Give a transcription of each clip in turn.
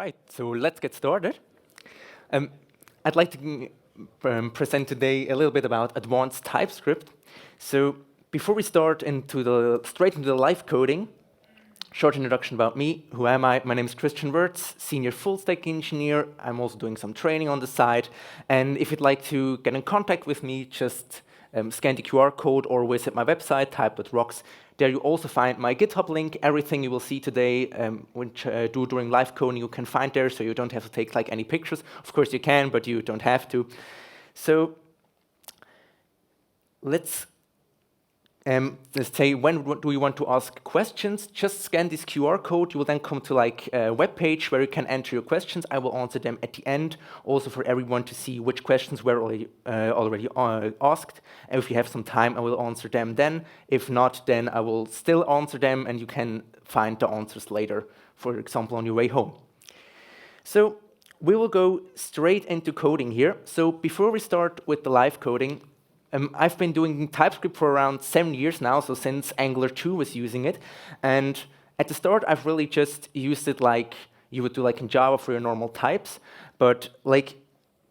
right, so let's get started. I'd like to present today a little bit about advanced TypeScript. So before we start straight into the live coding, short introduction about me. Who am I? My name is Woerz, senior full-stack engineer. I'm also doing some training on the side. And if you'd like to get in contact with me, just scan the QR code or visit my website, type.rocks. There you also find my GitHub link. Everything you will see today, which I do during live coding, you can find there, so you don't have to take like any pictures. Of course you can, but you don't have to. So let's say, when do we want to ask questions? Just scan this QR code. You will then come to like a web page where you can enter your questions. I will answer them at the end, also for everyone to see which questions were already asked. And if you have some time, I will answer them then. If not, then I will still answer them, and you can find the answers later, for example, on your way home. So we will go straight into coding here. So before we start with the live coding, I've been doing TypeScript for around 7 years now, so since Angular 2 was using it. And at the start, I've really just used it like you would do like in Java for your normal types. But like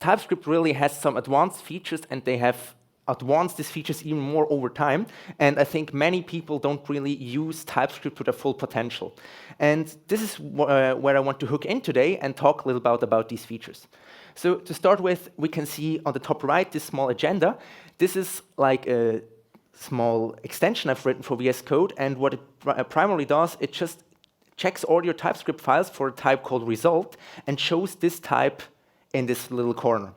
TypeScript really has some advanced features, and they have advanced these features even more over time. And I think many people don't really use TypeScript to their full potential. And this is where I want to hook in today and talk a little about these features. So to start with, we can see on the top right this small agenda. This is like a small extension I've written for VS Code, and what it primarily does, it just checks all your TypeScript files for a type called result and shows this type in this little corner.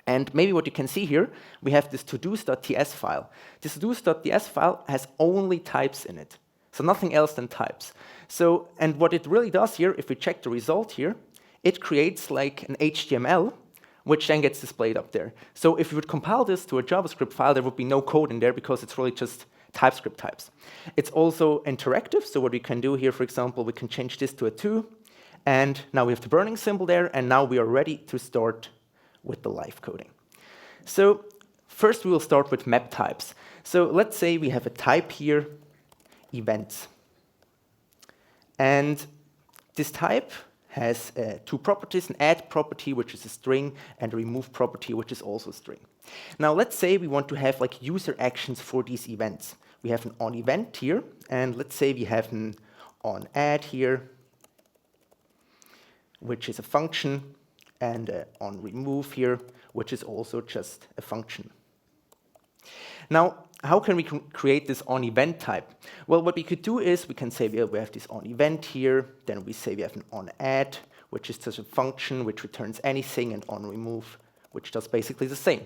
And maybe what you can see here, we have this todos.ts file. This todos.ts file has only types in it, so nothing else than types. So, and what it really does here, if we check the result here, it creates like an HTML, which then gets displayed up there. So if you would compile this to a JavaScript file, there would be no code in there because it's really just TypeScript types. It's also interactive, so what we can do here, for example, we can change this to a 2, and now we have the burning symbol there, and now we are ready to start with the live coding. So first we will start with map types. So let's say we have a type here, events. And this type has two properties, an add property, which is a string, and a remove property, which is also a string. Now let's say we want to have like user actions for these events. We have an onEvent here, and let's say we have an onAdd here, which is a function, and onRemove here, which is also just a function. Now, how can we create this onEvent type? Well, what we could do is we can say we have this onEvent here, then we say we have an onAdd, which is just a function which returns anything, and onRemove, which does basically the same.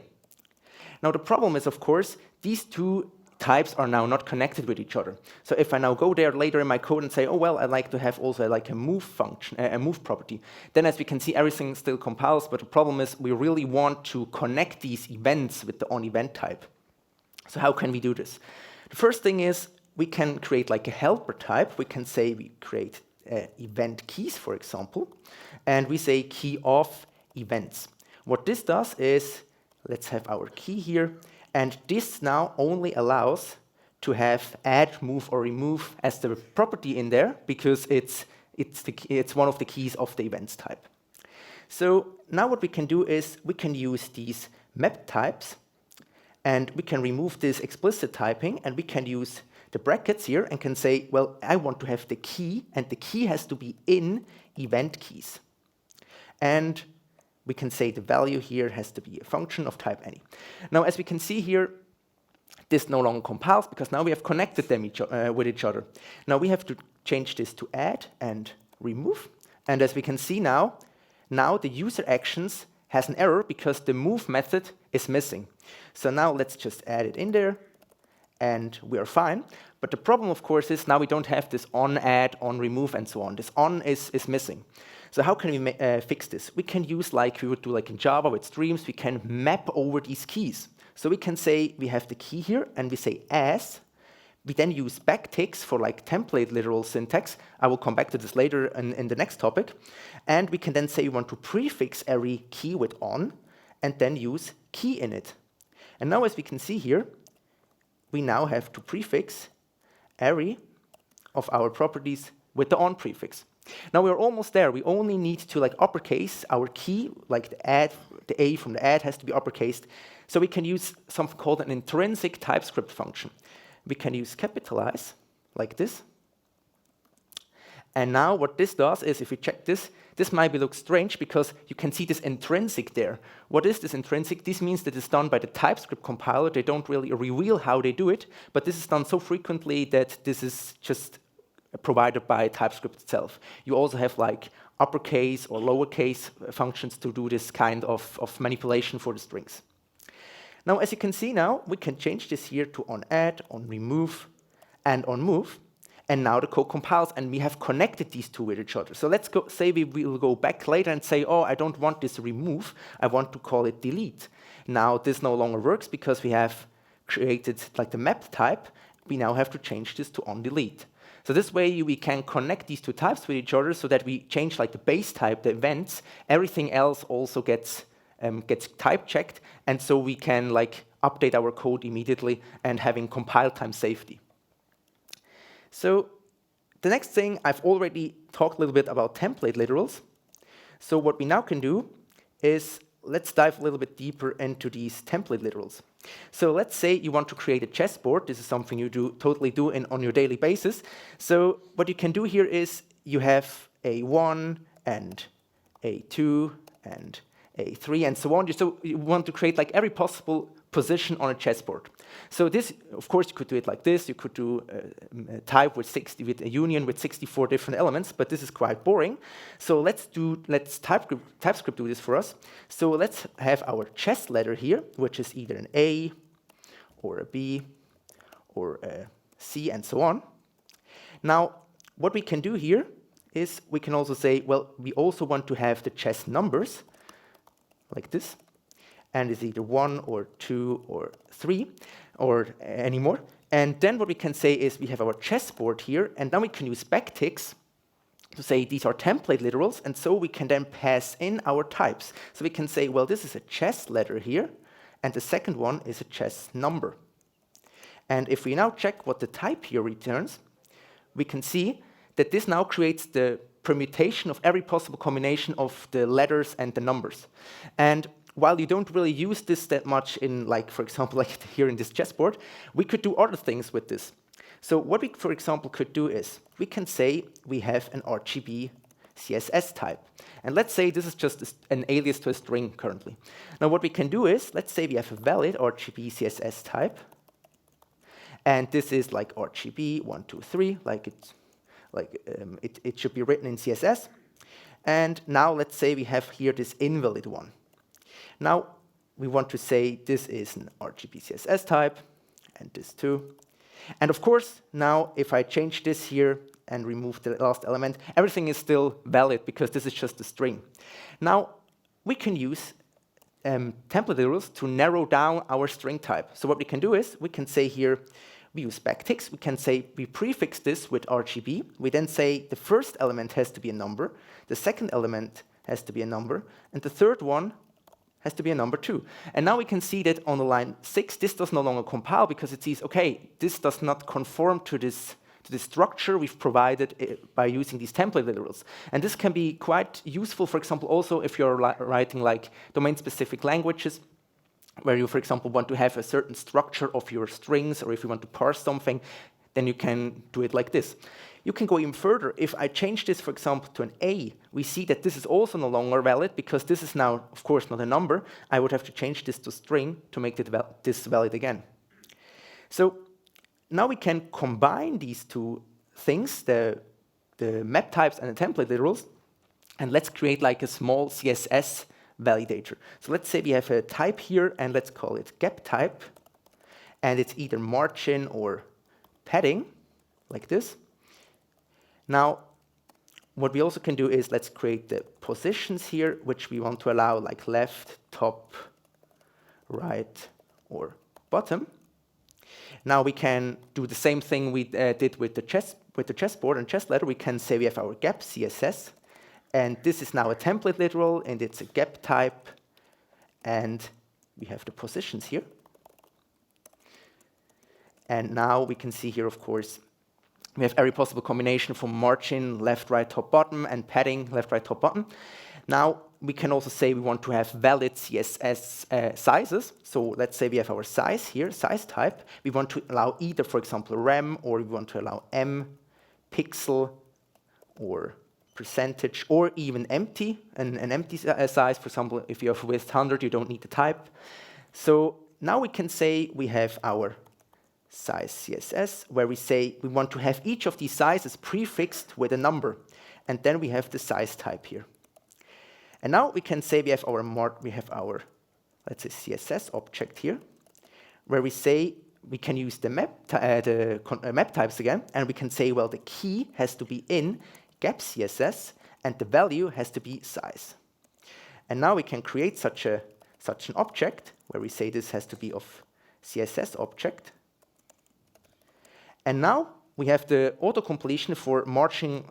Now, the problem is, of course, these two types are now not connected with each other. So if I now go there later in my code and say, oh, well, I'd like to have also like a move function, a move property, then as we can see, everything still compiles, but the problem is we really want to connect these events with the onEvent type. So how can we do this? The first thing is we can create like a helper type. We can say we create event keys, for example, and we say key of events. What this does is, let's have our key here, and this now only allows to have add, move, or remove as the property in there, because it's one of the keys of the events type. So now what we can do is we can use these map types, and we can remove this explicit typing, and we can use the brackets here and can say, well, I want to have the key, and the key has to be in event keys. And we can say the value here has to be a function of type any. Now, as we can see here, this no longer compiles because now we have connected them with each other. Now we have to change this to add and remove. And as we can see now the user actions has an error because the move method is missing. So now let's just add it in there, and we are fine. But the problem, of course, is now we don't have this on add, on remove, and so on. This on is missing. So how can we fix this? We can use, like we would do like in Java with streams, we can map over these keys. So we can say we have the key here, and we say as. We then use backticks for like template literal syntax. I will come back to this later in the next topic. And we can then say we want to prefix every key with on, and then use key in it. And now as we can see here, we now have to prefix every of our properties with the on prefix. Now we're almost there. We only need to like uppercase our key, like the A from the add has to be uppercased. So we can use something called an intrinsic TypeScript function. We can use capitalize like this. And now what this does is, if we check this, this might look strange because you can see this intrinsic there. What is this intrinsic? This means that it's done by the TypeScript compiler. They don't really reveal how they do it, but this is done so frequently that this is just provided by TypeScript itself. You also have like uppercase or lowercase functions to do this kind of manipulation for the strings. Now, as you can see now, we can change this here to on add, on remove, and on move. And now the code compiles, and we have connected these two with each other. So let's say we will go back later and say, oh, I don't want this remove. I want to call it delete. Now, this no longer works because we have created like the map type. We now have to change this to on delete. So this way we can connect these two types with each other so that we change like the base type, the events. Everything else also gets type checked, and so we can like update our code immediately and having compile time safety. So the next thing, I've already talked a little bit about template literals. So what we now can do is let's dive a little bit deeper into these template literals. So let's say you want to create a chessboard. This is something you totally do on your daily basis. So what you can do here is you have a1 and a2 and a3 and so on. So you want to create like every possible position on a chessboard. So this, of course, you could do it like this. You could do a type with a union with 64 different elements, but this is quite boring. So let's TypeScript do this for us. So let's have our chess letter here, which is either an A or a B or a C and so on. Now, what we can do here is we can also say, well, we also want to have the chess numbers like this. And it's either 1 or 2 or 3 or any more. And then what we can say is we have our chessboard here, and then we can use backticks to say these are template literals, and so we can then pass in our types. So we can say, well, this is a chess letter here, and the second one is a chess number. And if we now check what the type here returns, we can see that this now creates the permutation of every possible combination of the letters and the numbers. And while you don't really use this that much in, like, for example, like here in this chessboard, we could do other things with this. So what we, for example, could do is we can say we have an RGB CSS type. And let's say this is just an alias to a string currently. Now what we can do is, let's say we have a valid RGB CSS type. And this is like RGB 123, it should be written in CSS. And now let's say we have here this invalid one. Now, we want to say this is an RGB CSS type, and this too. And of course, now if I change this here and remove the last element, everything is still valid because this is just a string. Now, we can use template literals to narrow down our string type. So what we can do is we can say here, we use backticks. We can say we prefix this with RGB. We then say the first element has to be a number, the second element has to be a number, and the third one has to be a number 2. And now we can see that on the line 6, this does no longer compile because it sees, okay, this does not conform to this structure we've provided by using these template literals. And this can be quite useful, for example, also if you're writing like domain-specific languages, where you, for example, want to have a certain structure of your strings, or if you want to parse something, then you can do it like this. You can go even further. If I change this, for example, to an A, we see that this is also no longer valid because this is now, of course, not a number. I would have to change this to string to make this valid again. So now we can combine these two things, the map types and the template literals, and let's create like a small CSS validator. So let's say we have a type here, and let's call it gap type, and it's either margin or padding, like this. Now, what we also can do is let's create the positions here, which we want to allow like left, top, right, or bottom. Now we can do the same thing we did with the chessboard and chess letter. We can say we have our gap CSS, and this is now a template literal, and it's a gap type, and we have the positions here. And now we can see here, of course, We have every possible combination from margin, left, right, top, bottom, and padding, left, right, top, bottom. Now, we can also say we want to have valid CSS sizes. So let's say we have our size here, size type. We want to allow either, for example, rem, or we want to allow m, pixel, or percentage, or even empty, an empty size. For example, if you have width 100, you don't need the type. So now we can say we have our size CSS, where we say we want to have each of these sizes prefixed with a number, and then we have the size type here. And now we can say we have our let's say CSS object here, where we say we can use the map types again, and we can say, well, the key has to be in gap CSS, and the value has to be size. And now we can create such an object where we say this has to be of CSS object. And now we have the auto-completion for margin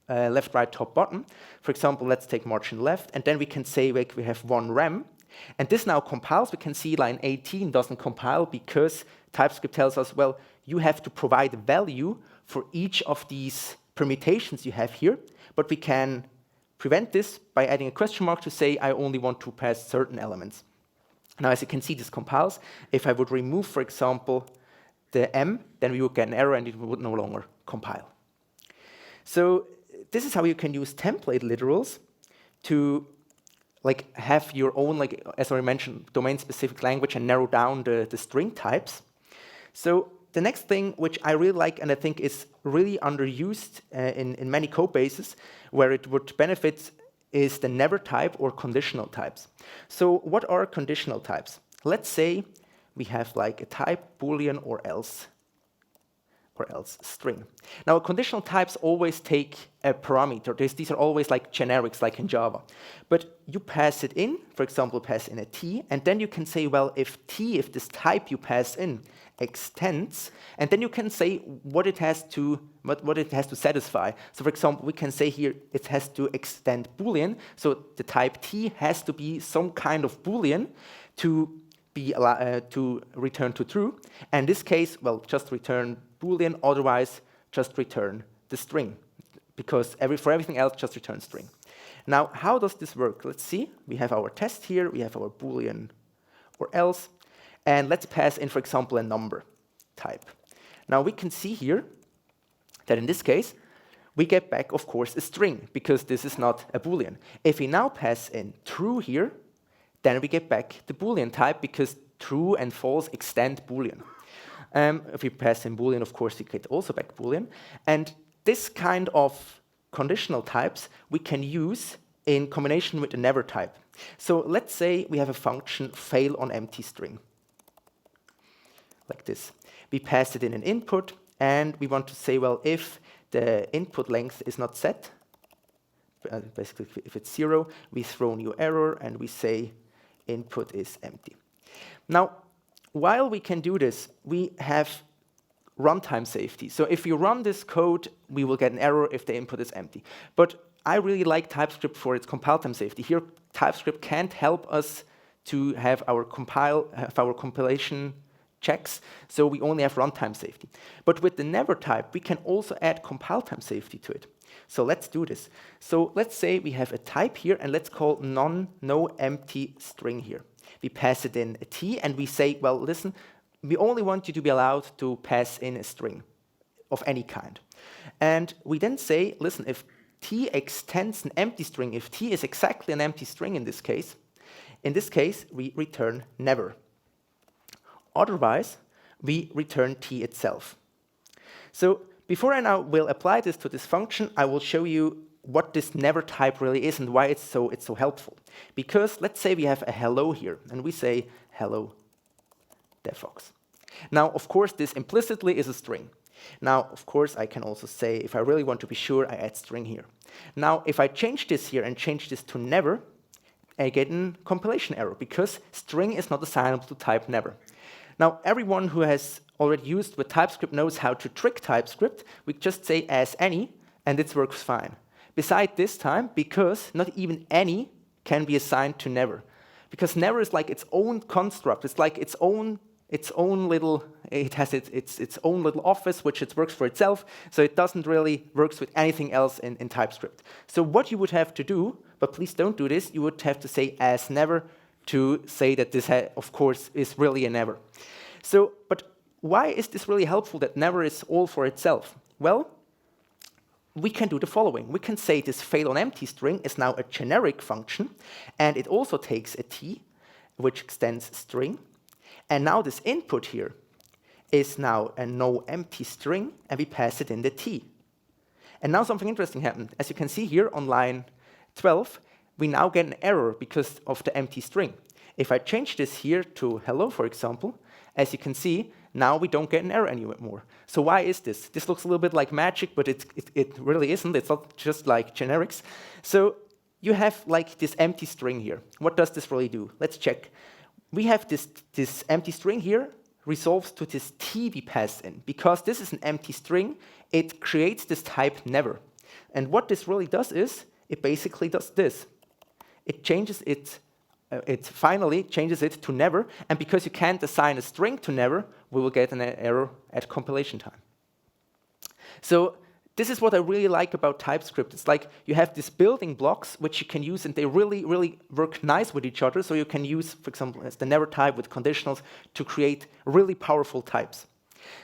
left, right, top, bottom. For example, let's take margin left, and then we can say like, we have one rem. And this now compiles. We can see line 18 doesn't compile because TypeScript tells us, well, you have to provide a value for each of these permutations you have here, but we can prevent this by adding a question mark to say I only want to pass certain elements. Now, as you can see, this compiles. If I would remove, for example, the m, then we would get an error and it would no longer compile. So this is how you can use template literals to have your own, as I mentioned, domain-specific language and narrow down the string types. So the next thing, which I really like and I think is really underused in many code bases, where it would benefit, is the never type or conditional types. So what are conditional types? Let's say we have like a type, Boolean, or else string. Now, conditional types always take a parameter. These are always like generics, like in Java. But you pass it in, for example, pass in a t, and then you can say, well, if this type you pass in extends, and then you can say what it has to satisfy. So, for example, we can say here it has to extend Boolean. So the type t has to be some kind of Boolean to return to true. And in this case, well, just return Boolean, otherwise just return the string, because for everything else, just return string. Now, how does this work? Let's see. We have our test here. We have our Boolean or else. And let's pass in, for example, a number type. Now, we can see here that in this case, we get back, of course, a string, because this is not a Boolean. If we now pass in true here, then we get back the Boolean type, because true and false extend Boolean. If we pass in Boolean, of course, we get also back Boolean. And this kind of conditional types we can use in combination with the never type. So let's say we have a function fail on empty string, like this. We pass it in an input, and we want to say, well, if the input length is not set, basically if it's 0, we throw new error, and we say input is empty. Now, while we can do this, we have runtime safety. So if you run this code, we will get an error if the input is empty. But I really like TypeScript for its compile time safety. Here, TypeScript can't help us to have our compilation checks, so we only have runtime safety. But with the never type, we can also add compile time safety to it. So let's do this. So let's say we have a type here, and let's call no empty string here. We pass it in a t, and we say, well, listen, we only want you to be allowed to pass in a string of any kind. And we then say, listen, if t extends an empty string, if t is exactly an empty string in this case, we return never. Otherwise, we return t itself. So before I now will apply this to this function, I will show you what this never type really is and why it's so helpful. Because let's say we have a hello here, and we say hello DevFox. Now, of course, this implicitly is a string. Now, of course, I can also say, if I really want to be sure, I add string here. Now, if I change this here and change this to never, I get a compilation error, because string is not assignable to type never. Now, everyone who has already used with TypeScript knows how to trick TypeScript. We just say as any, and it works fine. Besides this time, because not even any can be assigned to never. Because never is like its own construct. It's like its own its own little, it has its own little office, which it works for itself, so it doesn't really work with anything else in TypeScript. So what you would have to do, but please don't do this, you would have to say as never to say that this, of course, is really a never. So, but why is this really helpful that never is all for itself? Well, we can do the following. We can say this fail on empty string is now a generic function, and it also takes a t, which extends string. And now this input here is now a no empty string, and we pass it in the t. And now something interesting happened. As you can see here on line 12, we now get an error because of the empty string. If I change this here to hello, for example, as you can see, now we don't get an error anymore. So why is this? This looks a little bit like magic, but it really isn't. It's not just like generics. So you have like this empty string here. What does this really do? Let's check. We have this empty string here resolves to this t we pass in. Because this is an empty string, it creates this type never. And what this really does is, it basically does this. It changes it finally changes it to never, and because you can't assign a string to never, we will get an error at compilation time. So this is what I really like about TypeScript. It's like you have these building blocks which you can use, and they really, really work nice with each other. So you can use, for example, as the never type with conditionals to create really powerful types.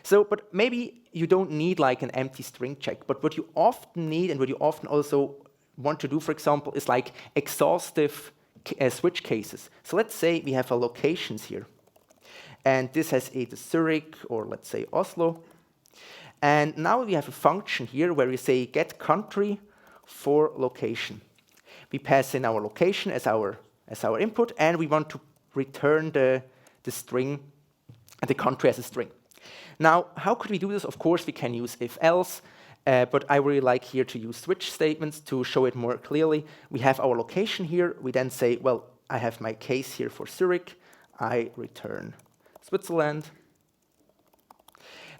So, but maybe you don't need like an empty string check, but what you often need and what you often also want to do, for example, is like exhaustive switch cases. So let's say we have a locations here, and this has either Zurich or let's say Oslo. And now we have a function here where we say get country for location. We pass in our location as our input, and we want to return the string, the country as a string. Now, how could we do this? Of course, we can use if-else, but I really like here to use switch statements to show it more clearly. We have our location here. We then say, well, I have my case here for Zurich. I return Switzerland.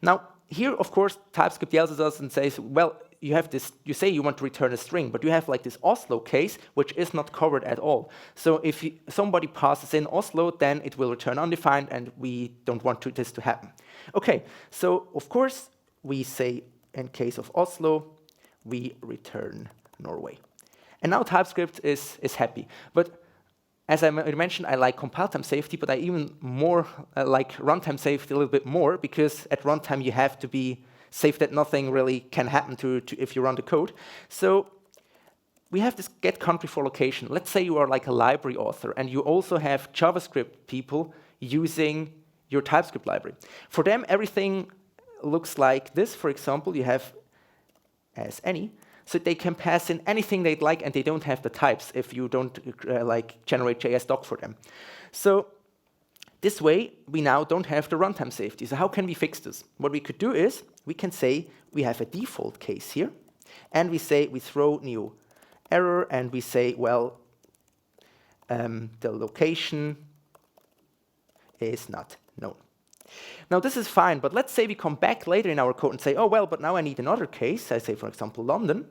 Now, here, of course, TypeScript yells at us and says, well, you have this, you say you want to return a string, but you have like this Oslo case, which is not covered at all. So if somebody passes in Oslo, then it will return undefined, and we don't want this to happen. Okay, so of course, we say in case of Oslo, we return Norway. And now TypeScript is happy. But as I mentioned, I like compile time safety, but I even more like runtime safety a little bit more, because at runtime you have to be safe that nothing really can happen to if you run the code. So we have this get country for location. Let's say you are like a library author, and you also have JavaScript people using your TypeScript library. For them, everything looks like this. For example, you have as any, so they can pass in anything they'd like, and they don't have the types if you don't like generate JS doc for them. So this way, we now don't have the runtime safety. So how can we fix this? What we could do is, we can say we have a default case here, and we say we throw new error, and we say, well, the location is not known. Now, this is fine, but let's say we come back later in our code and say, oh, well, but now I need another case. I say, for example, London.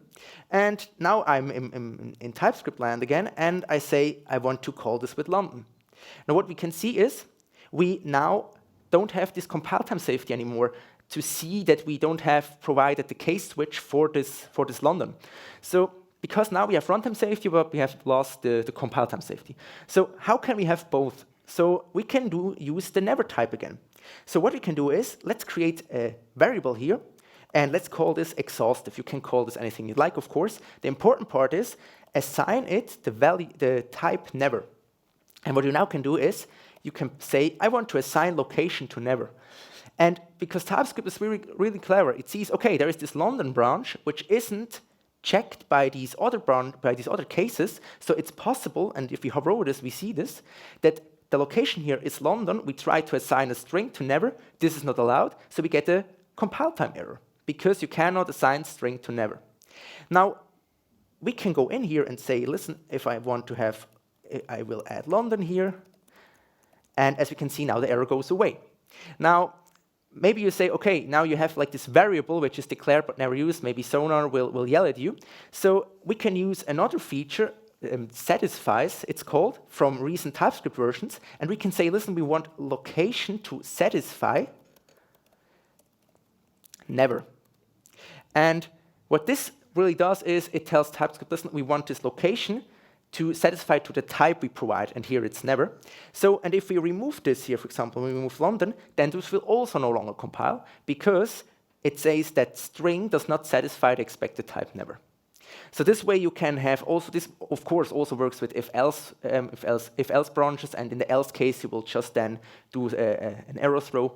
And now I'm in TypeScript land again, and I say I want to call this with London. Now, what we can see is we now don't have this compile time safety anymore to see that we don't have provided the case switch for this London. So because now we have runtime safety, but we have lost the compile time safety. So how can we have both? So we can use the never type again. So what we can do is, let's create a variable here, and let's call this exhaustive. You can call this anything you'd like, of course. The important part is assign it the type never. And what you now can do is, you can say, I want to assign location to never. And because TypeScript is really, really clever, it sees, okay, there is this London branch, which isn't checked by these other cases. So it's possible, and if we hover over this, we see this, that the location here is London. We try to assign a string to never. This is not allowed, so we get a compile time error, because you cannot assign string to never. Now, we can go in here and say, listen, if I want to have, I will add London here. And as we can see now, the error goes away. Now, maybe you say, okay, now you have like this variable which is declared but never used. Maybe Sonar will yell at you. So we can use another feature, satisfies, it's called, from recent TypeScript versions, and we can say, listen, we want location to satisfy never. And what this really does is it tells TypeScript, listen, we want this location to satisfy to the type we provide, and here it's never. So, and if we remove this here, for example, we remove London, then this will also no longer compile, because it says that string does not satisfy the expected type never. So this way you can have also, this of course also works with if else branches, and in the else case you will just then do an arrow throw.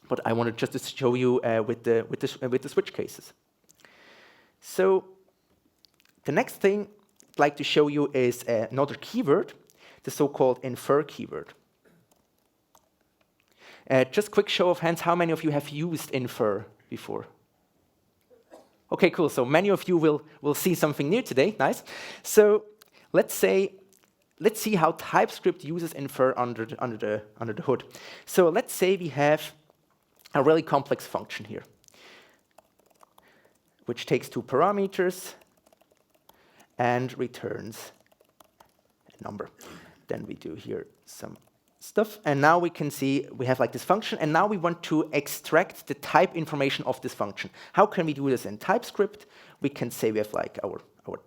But I wanted just to show you with the switch cases. So the next thing I'd like to show you is another keyword, the so-called infer keyword. Just quick show of hands, how many of you have used infer before? Okay, cool. So many of you will see something new today. Nice. So let's see how TypeScript uses infer under the hood. So let's say we have a really complex function here, which takes 2 parameters and returns a number. Then we do here some stuff, and now we can see we have like this function, and now we want to extract the type information of this function. How can we do this in TypeScript? We can say we have like our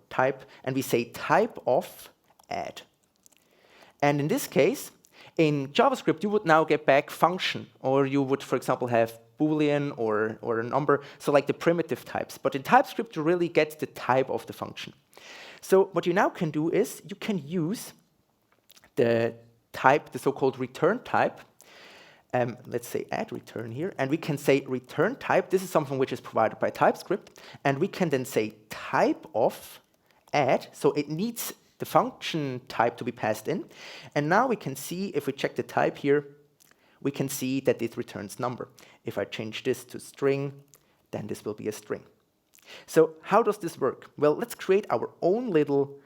type, and we say type of add. And in this case, in JavaScript, you would now get back function, or you would, for example, have Boolean or a number, so like the primitive types. But in TypeScript, you really get the type of the function. So what you now can do is you can use the type, the so-called return type. Let's say add return here, and we can say return type. This is something which is provided by TypeScript, and we can then say type of add, so it needs the function type to be passed in. And now we can see, if we check the type here, we can see that it returns number. If I change this to string, then this will be a string. So how does this work? Well, let's create our own little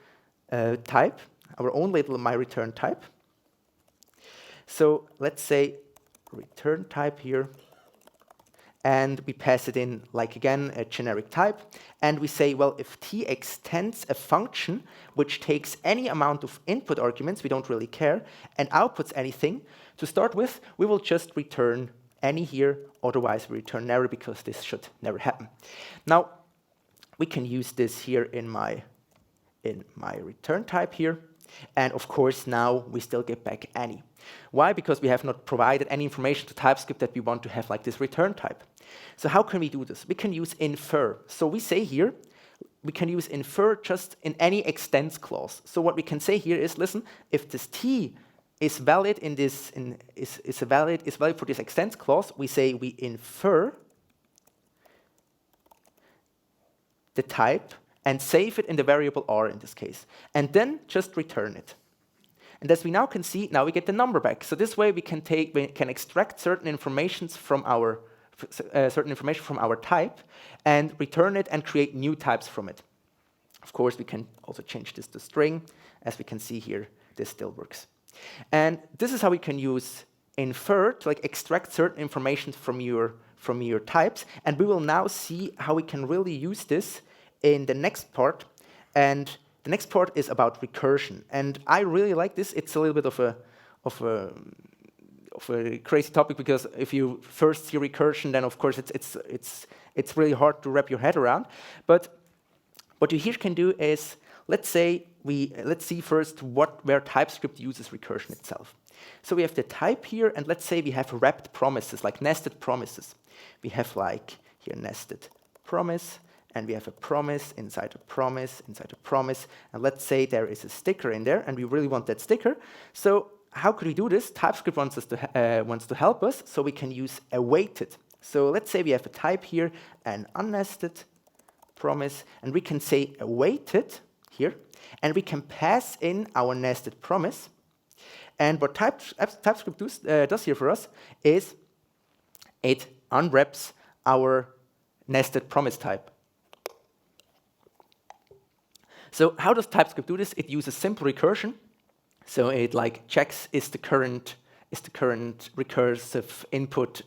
type, our own little myReturn type. So let's say return type here, and we pass it in, like again, a generic type, and we say, well, if t extends a function which takes any amount of input arguments, we don't really care, and outputs anything, to start with, we will just return any here, otherwise we return never, because this should never happen. Now, we can use this here in my return type here, and of course now we still get back any. Why? Because we have not provided any information to TypeScript that we want to have like this return type. So how can we do this? We can use infer. So we say here, we can use infer just in any extends clause. So what we can say here is, listen, if this t is valid in this is valid for this extends clause, we say we infer the type and save it in the variable r in this case, and then just return it. And as we now can see, now we get the number back. So this way we can extract certain information from our type and return it and create new types from it. Of course, we can also change this to string. As we can see here, this still works. And this is how we can use infer to like extract certain information from your types. And we will now see how we can really use this in the next part. And the next part is about recursion, and I really like this. It's a little bit of a crazy topic, because if you first see recursion, then of course it's really hard to wrap your head around. But what you here can do is, let's see first where TypeScript uses recursion itself. So we have the type here, and let's say we have wrapped promises, like nested promises. We have like here nested promise. And we have a promise inside a promise inside a promise. And let's say there is a sticker in there, and we really want that sticker. So how could we do this? TypeScript wants to help us, so we can use awaited. So let's say we have a type here, an unnested promise, and we can say awaited here, and we can pass in our nested promise. And what TypeScript does here for us is it unwraps our nested promise type. So how does TypeScript do this? It uses simple recursion. So it like checks is the current recursive input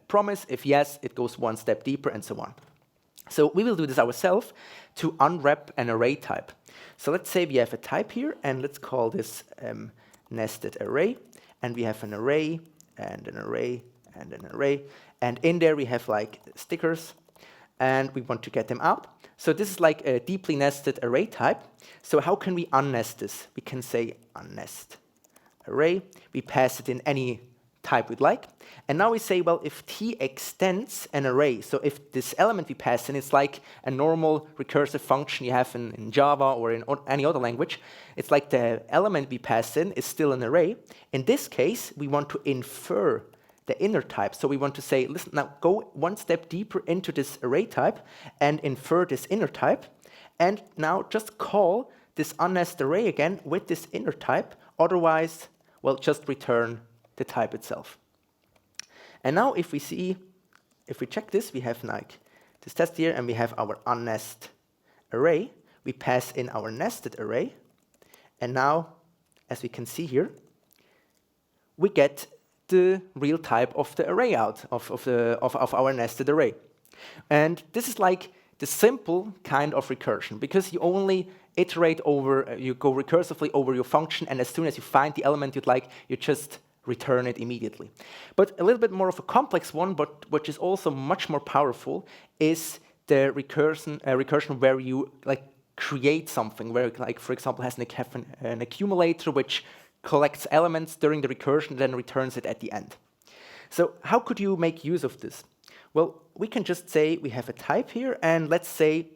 promise. If yes, it goes one step deeper, and so on. So we will do this ourselves to unwrap an array type. So let's say we have a type here, and let's call this nested array, and we have an array, and an array, and an array, and in there we have like stickers, and we want to get them out. So this is like a deeply nested array type. So how can we unnest this? We can say unnest array. We pass it in any type we'd like. And now we say, well, if t extends an array, so if this element we pass in is like a normal recursive function you have in Java or in any other language, it's like the element we pass in is still an array. In this case, we want to infer the inner type. So we want to say, listen, now go one step deeper into this array type and infer this inner type. And now just call this unnest array again with this inner type. Otherwise, well, just return the type itself. And now if we check this, we have like this test here, and we have our unnest array. We pass in our nested array. And now, as we can see here, we get the real type of the array out of our nested array. And this is like the simple kind of recursion, because you only iterate over, you go recursively over your function, and as soon as you find the element you'd like, you just return it immediately. But a little bit more of a complex one, but which is also much more powerful, is the recursion where you like create something, where like, for example, has an accumulator which collects elements during the recursion, then returns it at the end. So how could you make use of this? Well, we can just say we have a type here, and let's say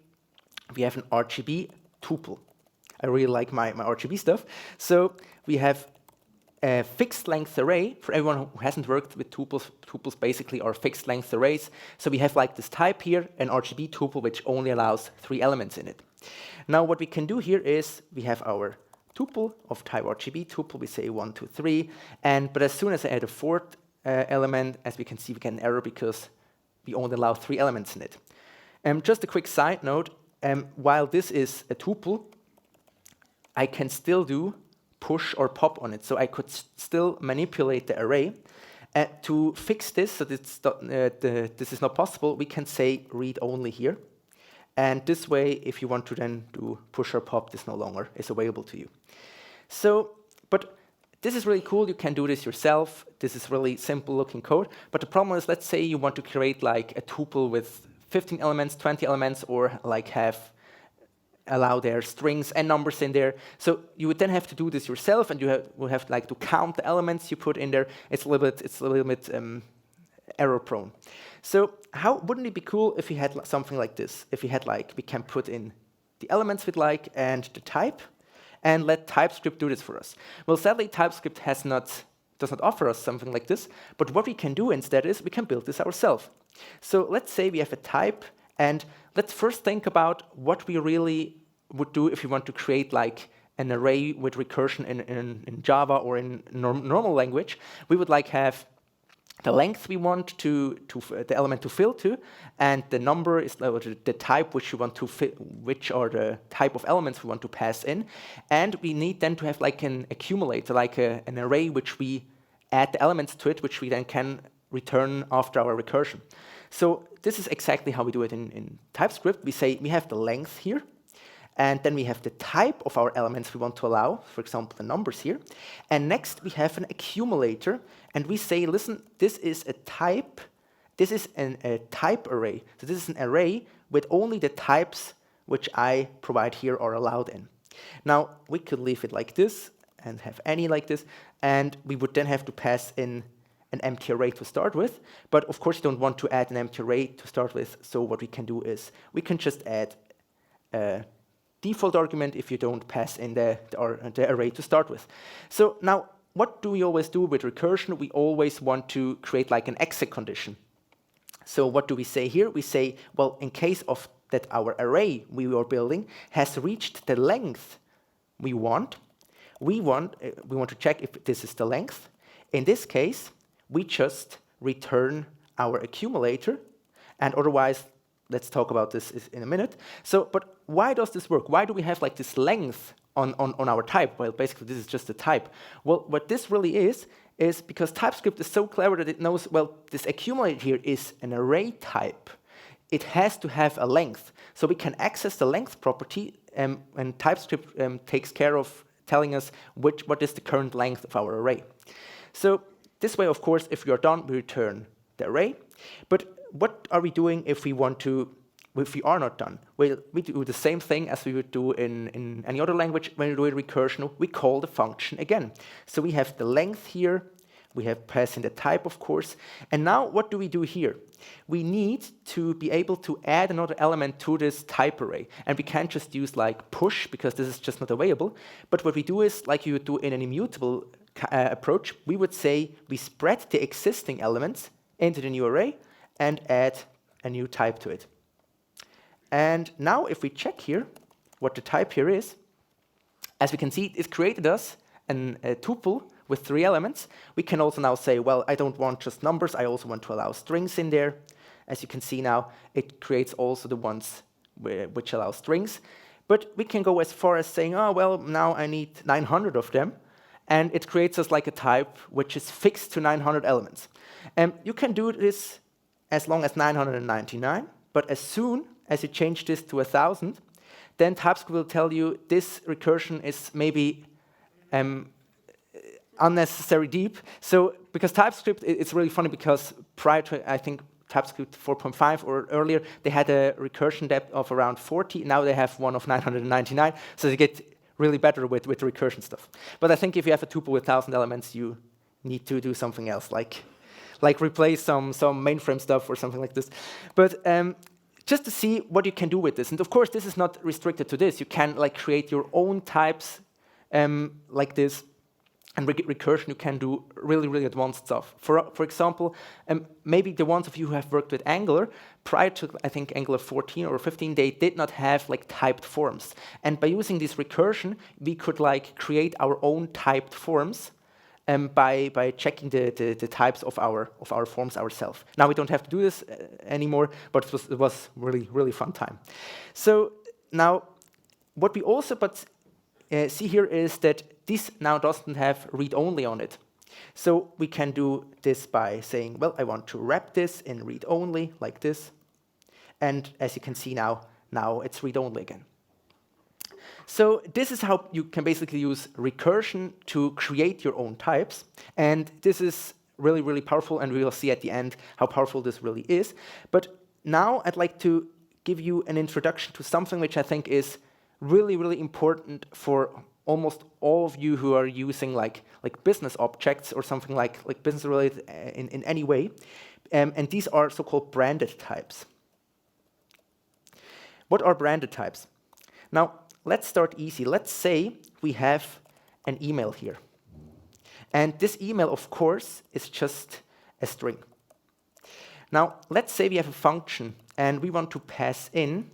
we have an RGB tuple. I really like my RGB stuff. So we have a fixed length array. For everyone who hasn't worked with tuples, tuples basically are fixed length arrays. So we have like this type here, an RGB tuple, which only allows 3 elements in it. Now what we can do here is we have our tuple of type RGB tuple, we say 1, 2, 3, but as soon as I add a 4th element, as we can see, we get an error because we only allow 3 elements in it. Just a quick side note, while this is a tuple, I can still do push or pop on it, so I could still manipulate the array. To fix this, so this is not possible, we can say read only here. And this way, if you want to then do push or pop, this no longer is available to you. So, but this is really cool. You can do this yourself. This is really simple looking code. But the problem is, let's say you want to create like a tuple with 15 elements, 20 elements, or like allow their strings and numbers in there. So you would then have to do this yourself, and you will have like to count the elements you put in there. It's a little bit error prone. So wouldn't it be cool if we had something like this? If we had like, we can put in the elements we'd like and the type, and let TypeScript do this for us. Well, sadly, TypeScript does not offer us something like this, but what we can do instead is we can build this ourselves. So let's say we have a type, and let's first think about what we really would do if we want to create like an array with recursion in Java or in normal language. We would like have the length we want the element to fill to, and the number is the type which you want to which are the type of elements we want to pass in, and we need then to have like an accumulator, like an array which we add the elements to it, which we then can return after our recursion. So this is exactly how we do it in TypeScript. We say we have the length here, and then we have the type of our elements we want to allow, for example, the numbers here. And next we have an accumulator, and we say, listen, this is a type, this is a type array. So this is an array with only the types which I provide here are allowed in. Now, we could leave it like this and have any like this, and we would then have to pass in an empty array to start with. But of course, you don't want to add an empty array to start with, so what we can do is we can just add a default argument if you don't pass in the array to start with. So now, what do we always do with recursion? We always want to create like an exit condition. So what do we say here? We say, well, in case of that our array we are building has reached the length we want to check if this is the length. In this case, we just return our accumulator, and otherwise, let's talk about this in a minute. So, but why does this work? Why do we have like this length on our type? Well, basically, this is just a type. Well, what this really is because TypeScript is so clever that it knows, well, this accumulator here is an array type. it has to have a length. So we can access the length property, and TypeScript takes care of telling us what is the current length of our array. So this way, of course, if we are done, we return the array. But what are we doing if we are not done? Well, we do the same thing as we would do in any other language. When we do a recursion, we call the function again. So we have the length here. We have passing the type, of course. And now what do we do here? We need to be able to add another element to this type array. And we can't just use like push, because this is just not available. But what we do is, like you would do in an immutable approach, we would say we spread the existing elements into the new array and add a new type to it. And now if we check here what the type here is, as we can see, it created us a tuple with 3 elements. We can also now say, well, I don't want just numbers, I also want to allow strings in there. As you can see now, it creates also the ones which allow strings. But we can go as far as saying, oh, well, now I need 900 of them. And it creates us like a type which is fixed to 900 elements. You can do this as long as 999, but as soon as you change this to 1,000, then TypeScript will tell you this recursion is maybe unnecessary deep. So because TypeScript, it's really funny because prior to, I think, TypeScript 4.5 or earlier, they had a recursion depth of around 40. Now they have one of 999. So they get really better with recursion stuff. But I think if you have a tuple with 1,000 elements, you need to do something else, like replace some mainframe stuff or something like this. But just to see what you can do with this. And of course, this is not restricted to this. You can like create your own types like this. And recursion, you can do really, really advanced stuff. For example, maybe the ones of you who have worked with Angular, prior to, I think, Angular 14 or 15, they did not have like typed forms. And by using this recursion, we could like create our own typed forms by checking the types of our forms ourselves. Now we don't have to do this anymore, but it was really, really fun time. So now, what we also see here is that this now doesn't have read-only on it. So we can do this by saying, well, I want to wrap this in read-only, like this. And as you can see now it's read-only again. So this is how you can basically use recursion to create your own types. And this is really, really powerful, and we will see at the end how powerful this really is. But now I'd like to give you an introduction to something which I think is really, really important for almost all of you who are using like business objects or something like business related in any way. And these are so-called branded types. What are branded types? Now, let's start easy. Let's say we have an email here. And this email, of course, is just a string. Now, let's say we have a function and we want to pass in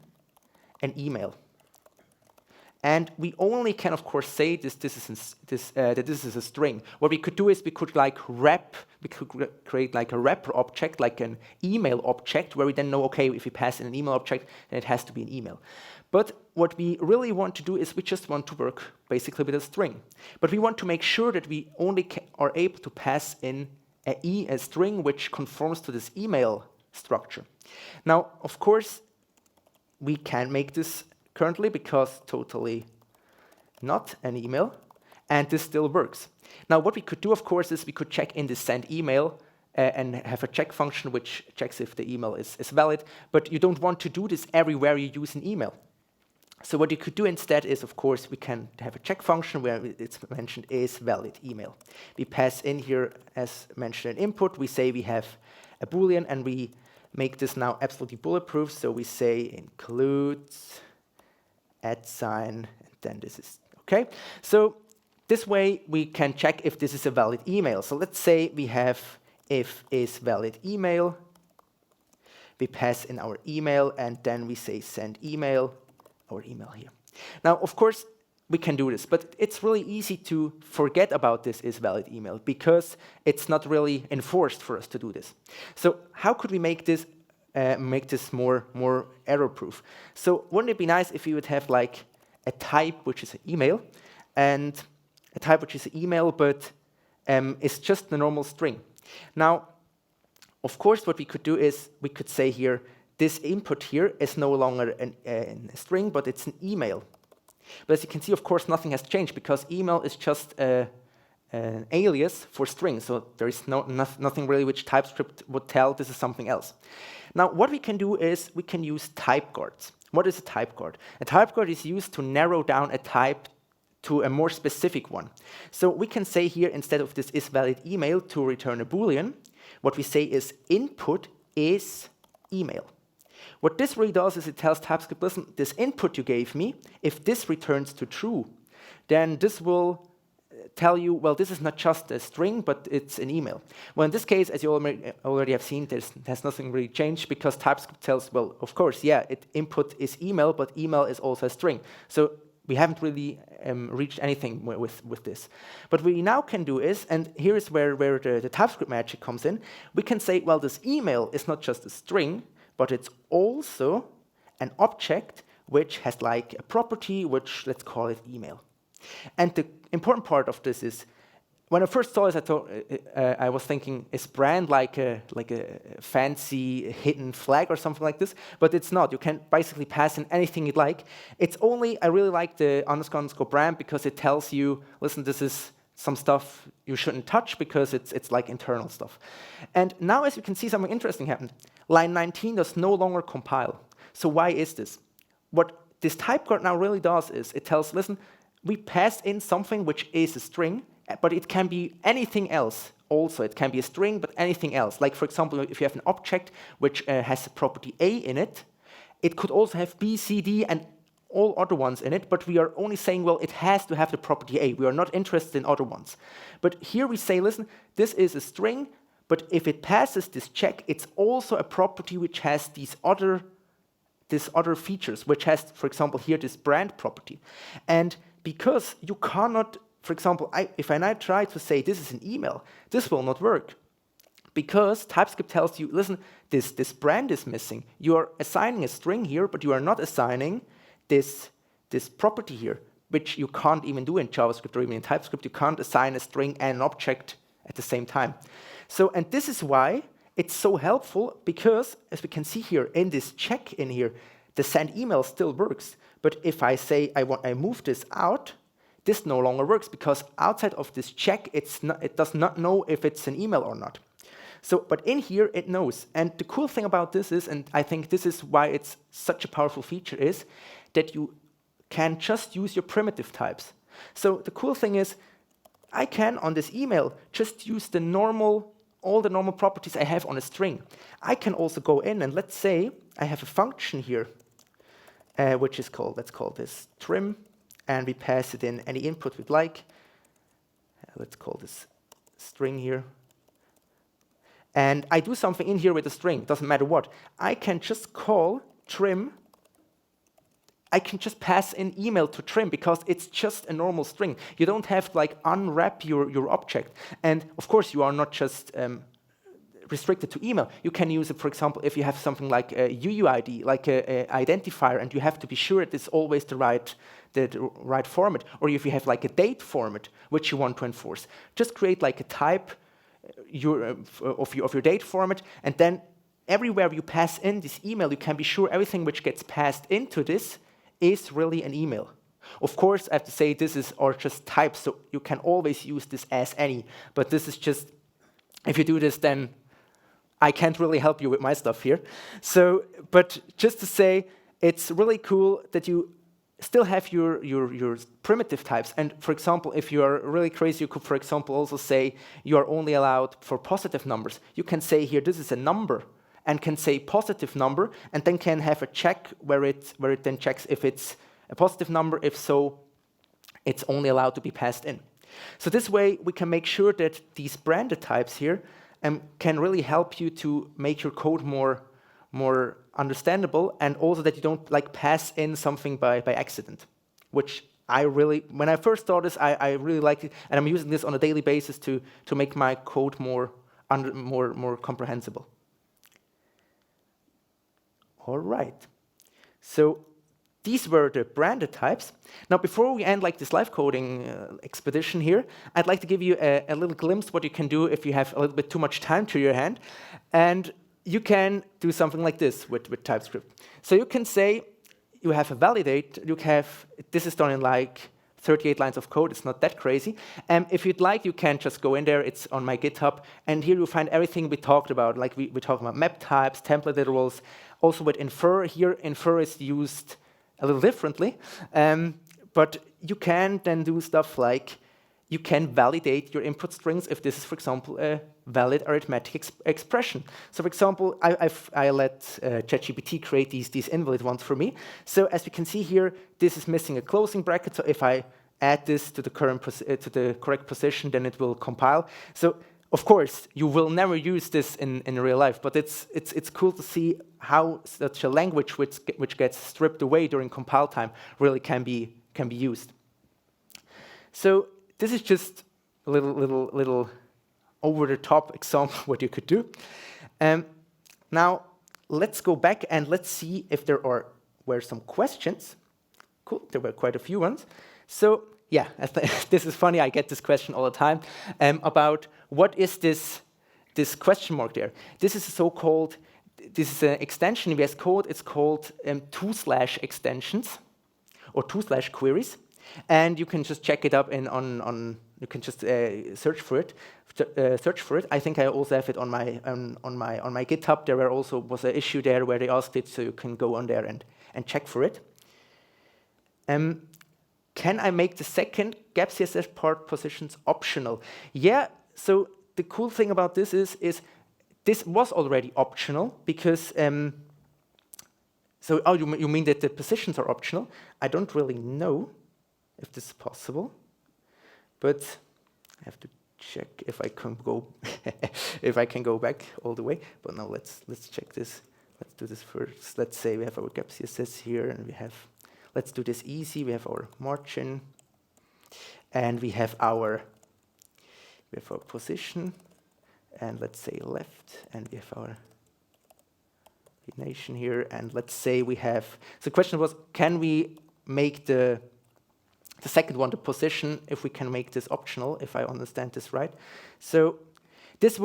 an email. And we only can, of course, say that this is a string. What we could do is we could create like a wrapper object, like an email object, where we then know, okay, if we pass in an email object, then it has to be an email. But what we really want to do is we just want to work basically with a string. But we want to make sure that we only are able to pass in a string which conforms to this email structure. Now, of course, we can make this currently because totally not an email, and this still works. Now, what we could do, of course, is we could check in the send email and have a check function which checks if the email is valid, but you don't want to do this everywhere you use an email. So what you could do instead is, of course, we can have a check function where it's mentioned is valid email. We pass in here, as mentioned in input, we say we have a Boolean, and we make this now absolutely bulletproof, so we say includes @ and then this is okay. So this way we can check if this is a valid email. So let's say we have if is valid email. We pass in our email, and then we say send email, our email here. Now, of course, we can do this, but it's really easy to forget about this is valid email because it's not really enforced for us to do this. So how could we make this more error-proof? So wouldn't it be nice if you would have like a type which is an email, and a type which is an email, but it's just the normal string. Now, of course, what we could do is we could say here this input here is no longer a string, but it's an email. But as you can see, of course, nothing has changed because email is just an alias for string. So there is nothing really which TypeScript would tell this is something else. Now, what we can do is we can use type guards. What is a type guard? A type guard is used to narrow down a type to a more specific one. So we can say here, instead of this isValidEmail to return a Boolean, what we say is input is email. What this really does is it tells TypeScript, listen, this input you gave me, if this returns to true, then this will tell you, well, this is not just a string, but it's an email. Well, in this case, as you already have seen, there's nothing really changed because TypeScript tells, well, of course, yeah, input is email, but email is also a string. So we haven't really reached anything with this. But what we now can do is, and here is where the TypeScript magic comes in, we can say, well, this email is not just a string, but it's also an object which has like a property, which let's call it email. And the important part of this is, when I first saw this, I was thinking, is brand like a fancy hidden flag or something like this? But it's not. You can basically pass in anything you'd like. It's only, I really like the _ brand because it tells you, listen, this is some stuff you shouldn't touch because it's like internal stuff. And now, as you can see, something interesting happened. Line 19 does no longer compile. So why is this? What this type guard now really does is it tells, listen, we pass in something which is a string, but it can be anything else also. It can be a string, but anything else. Like, for example, if you have an object which has a property A in it, it could also have B, C, D, and all other ones in it, but we are only saying, well, it has to have the property A. We are not interested in other ones. But here we say, listen, this is a string, but if it passes this check, it's also a property which has these other features, which has, for example, here this brand property. And because you cannot, for example, if I now try to say this is an email, this will not work. Because TypeScript tells you, listen, this brand is missing. You are assigning a string here, but you are not assigning this property here, which you can't even do in JavaScript or even in TypeScript. You can't assign a string and an object at the same time. So, and this is why it's so helpful, because as we can see here in this check in here, the send email still works. But if I say I move this out, this no longer works because outside of this check, it does not know if it's an email or not. So, but in here, it knows. And the cool thing about this is, and I think this is why it's such a powerful feature, is that you can just use your primitive types. So the cool thing is, I can, on this email, just use all the normal properties I have on a string. I can also go in and let's say I have a function here, which is called, let's call this trim, and we pass it in any input we'd like. Let's call this string here. And I do something in here with a string, doesn't matter what. I can just call trim. I can just pass in email to trim because it's just a normal string. You don't have to like unwrap your object. And of course, you are not just restricted to email. You can use it, for example, if you have something like a UUID, like a identifier, and you have to be sure it is always the right format. Or if you have like a date format, which you want to enforce, just create like a type of your date format, and then everywhere you pass in this email, you can be sure everything which gets passed into this is really an email. Of course, I have to say this are just types, so you can always use this as any, but this is just, if you do this, then I can't really help you with my stuff here. So, but just to say, it's really cool that you still have your primitive types. And for example, if you are really crazy, you could, for example, also say you are only allowed for positive numbers. You can say here, this is a number, and can say positive number, and then can have a check where it then checks if it's a positive number. If so, it's only allowed to be passed in. So this way, we can make sure that these branded types here can really help you to make your code more understandable, and also that you don't like pass in something by accident, which when I first saw this, I really liked it, and I'm using this on a daily basis to make my code more comprehensible. All right. So these were the branded types. Now, before we end like this live coding expedition here, I'd like to give you a little glimpse what you can do if you have a little bit too much time to your hand. And you can do something like this with TypeScript. So you can say you have a validate. This is done in like 38 lines of code. It's not that crazy. If you'd like, you can just go in there. It's on my GitHub. And here you'll find everything we talked about. Like we talked about map types, template literals. Also with infer, here infer is used a little differently. But you can then do stuff like you can validate your input strings if this is, for example, a valid arithmetic expression. So, for example, I let ChatGPT create these invalid ones for me. So, as we can see here, this is missing a closing bracket. So, if I add this to the correct position, then it will compile. So, of course, you will never use this in real life, but it's cool to see how such a language which gets stripped away during compile time really can be used. So this is just a little over-the-top example of what you could do. Now, let's go back and let's see if there were some questions. Cool, there were quite a few ones. So yeah, this is funny. I get this question all the time about what is this question mark there. This is a so-called, this is an extension in VS Code. It's called 2/ extensions or 2/ queries. And you can just check it up you can just search for it. I think I also have it on my GitHub. There was an issue there where they asked it, so you can go on there and check for it. Can I make the second gap CSS part positions optional? Yeah. So the cool thing about this is this was already optional because. So you mean that the positions are optional? I don't really know if this is possible, but I have to check if I can go if I can go back all the way. But now let's check this. Let's do this first. Let's say we have our gap CSS here, and let's do this easy. We have our margin, and we have our position, and let's say left, and we have our nation here, and let's say we have. So the question was, can we make the second one, the position, if we can make this optional, if I understand this right. So this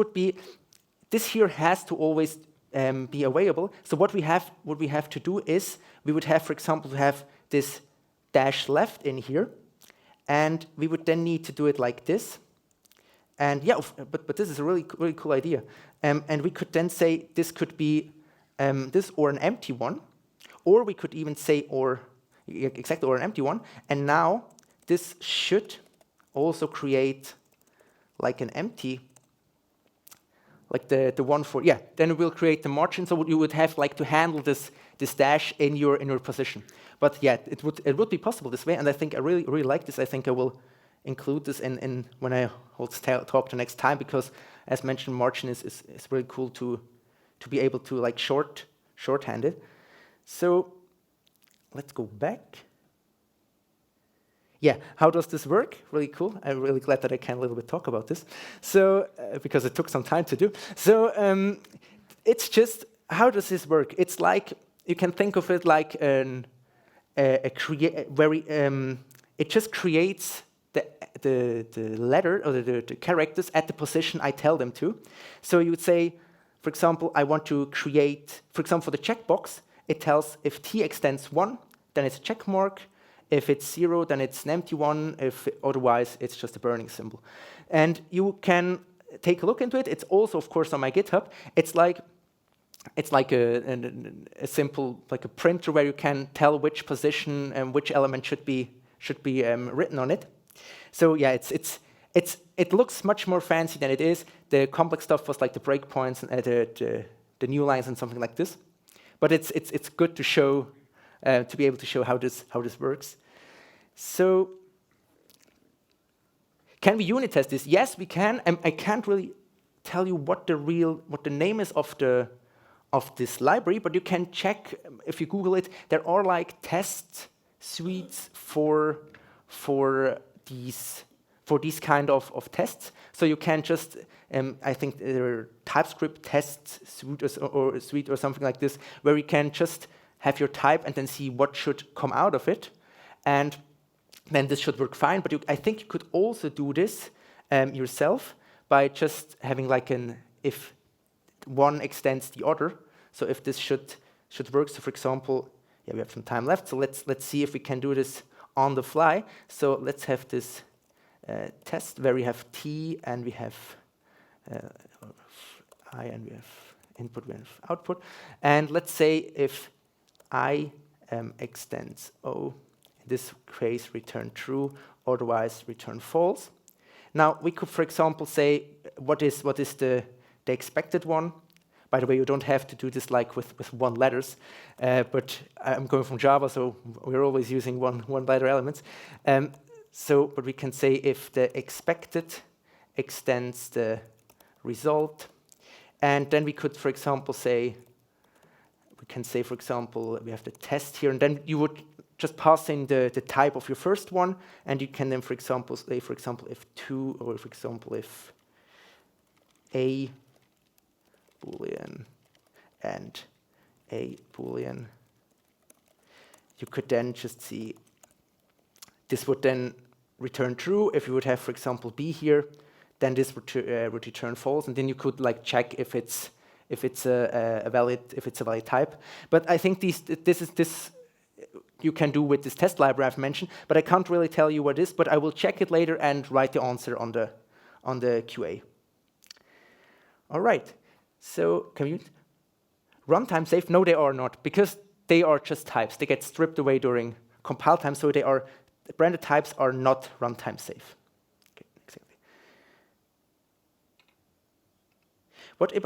here has to always be available. So what we have to do is we would have, for example, to have this dash left in here, and we would then need to do it like this. And yeah, but this is a really cool idea. And we could then say this could be this or an empty one, or we could even say or an empty one. And now this should also create like an empty, like the one for, yeah, then it will create the margin. So you would have like to handle this dash in your position. But yeah, it would be possible this way. And I think I really like this. I think I will include this in when I hold talk the next time, because as mentioned, margin is really cool to be able to like shorthand it. So let's go back. Yeah, how does this work? Really cool. I'm really glad that I can a little bit talk about this. So because it took some time to do. So it's just, how does this work? It's like, you can think of it like it just creates the letter or the characters at the position I tell them to. So you would say, for example, I want to create, for example, for the checkbox, it tells if t extends 1, then it's a check mark. If it's 0, then it's an empty one. If otherwise, it's just a burning symbol. And you can take a look into it. It's also, of course, on my GitHub. It's like a simple, like a printer where you can tell which position and which element should be written on it. So yeah, it looks much more fancy than it is. The complex stuff was like the breakpoints and the new lines and something like this. But it's good to show, to be able to show how this works. So can we unit test this? Yes, we can. I can't really tell you what the name is of this library, but you can check if you Google it. There are like test suites for these kind of tests. So you can just, I think there are TypeScript test suite or something like this, where you can just have your type and then see what should come out of it. And then this should work fine. But I think you could also do this yourself by just having like an if one extends the other. So if this should work, so for example, yeah, we have some time left, so let's see if we can do this on the fly. So let's have this test where we have t and we have I and we have input, we have output. And let's say if I extends O, in this case return true, otherwise return false. Now we could, for example, say what is the expected one. By the way, you don't have to do this like with one letters, but I'm going from Java, so we're always using one letter elements. But we can say if the expected extends the result, and then we could, for example, say, for example, we have the test here, and then you would just pass in the type of your first one, and you can then, for example, say, for example, if 2, or for example, if a Boolean and a Boolean, you could then just see this would then return true. If you would have, for example, b here, then this would return false, and then you could like check if it's a valid type. But I think this you can do with this test library I've mentioned, but I can't really tell you what it is. But I will check it later and write the answer on the QA. All right. So runtime safe? No, they are not, because they are just types. They get stripped away during compile time, so branded types are not runtime safe. Okay, exactly. What if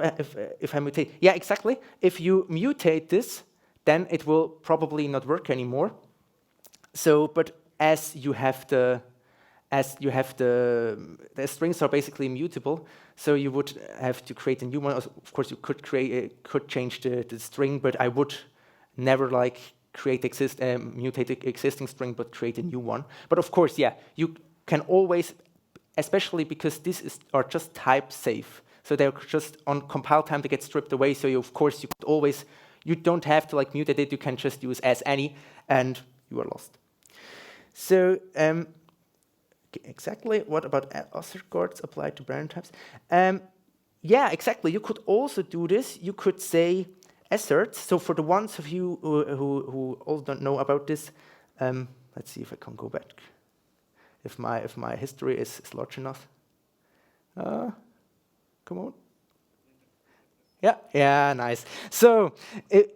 I mutate? Yeah, exactly. If you mutate this, then it will probably not work anymore. So, but as you have the strings are basically mutable, so you would have to create a new one. Of course, you could change the string, but I would never like mutate the existing string, but create a new one. But of course, yeah, you can always, especially because are just type safe, so they're just on compile time to get stripped away. So you could always, you don't have to like mutate it. You can just use as any, and you are lost. So. Exactly. What about other guards applied to brand types? Yeah, exactly. You could also do this. You could say asserts. So for the ones of you who all don't know about this, let's see if I can go back. If my history is large enough. Come on. Yeah, nice. So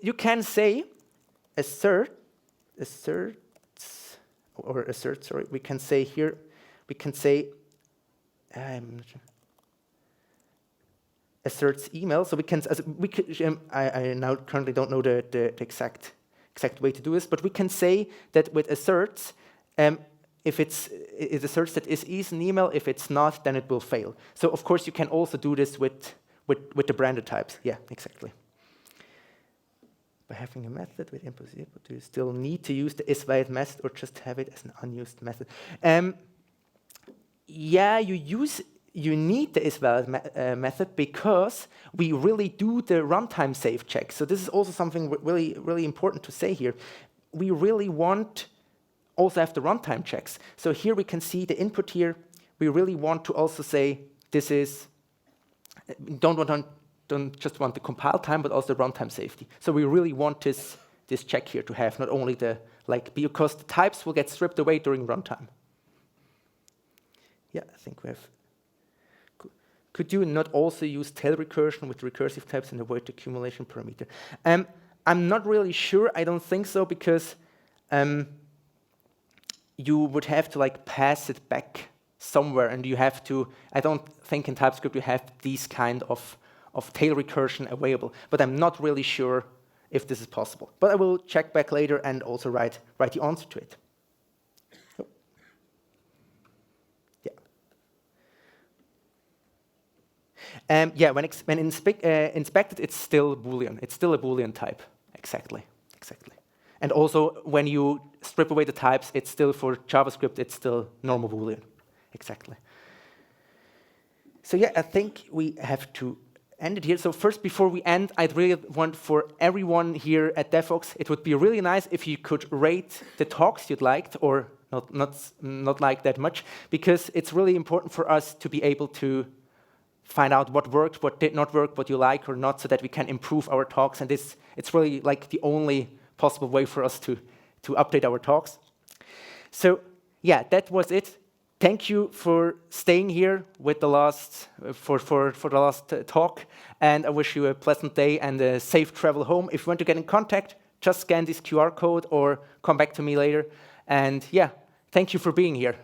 you can say assert. Sorry. We can say here. We can say asserts email. So I now currently don't know the exact way to do this, but we can say that with asserts, if it asserts that is an email. If it's not, then it will fail. So of course you can also do this with the branded types. Yeah, exactly. By having a method with input, do you still need to use the isValid method or just have it as an unused method? Yeah, you need the isValid method because we really do the runtime safe check. So this is also something really important to say here. We really want also have the runtime checks. So here we can see the input here. We really want to also say this is don't just want the compile time, but also the runtime safety. So we really want this check here to have not only because the types will get stripped away during runtime. Yeah, I think we have. Could you not also use tail recursion with recursive types and avoid the accumulation parameter? I'm not really sure. I don't think so, because you would have to pass it back somewhere, and you have to. I don't think in TypeScript you have these kind of tail recursion available, but I'm not really sure if this is possible. But I will check back later and also write the answer to it. Yeah, when inspected, it's still Boolean. It's still a Boolean type. Exactly. And also, when you strip away the types, it's still for JavaScript. It's still normal Boolean. Exactly. So yeah, I think we have to end it here. So first, before we end, I'd really want for everyone here at DevFox, it would be really nice if you could rate the talks you'd liked, or not like that much, because it's really important for us to be able to find out what worked, what did not work, what you like or not, so that we can improve our talks. And it's really like the only possible way for us to update our talks. So yeah, that was it. Thank you for staying here with the last for the last talk, and I wish you a pleasant day and a safe travel home. If you want to get in contact, just scan this QR code or come back to me later. And yeah, thank you for being here.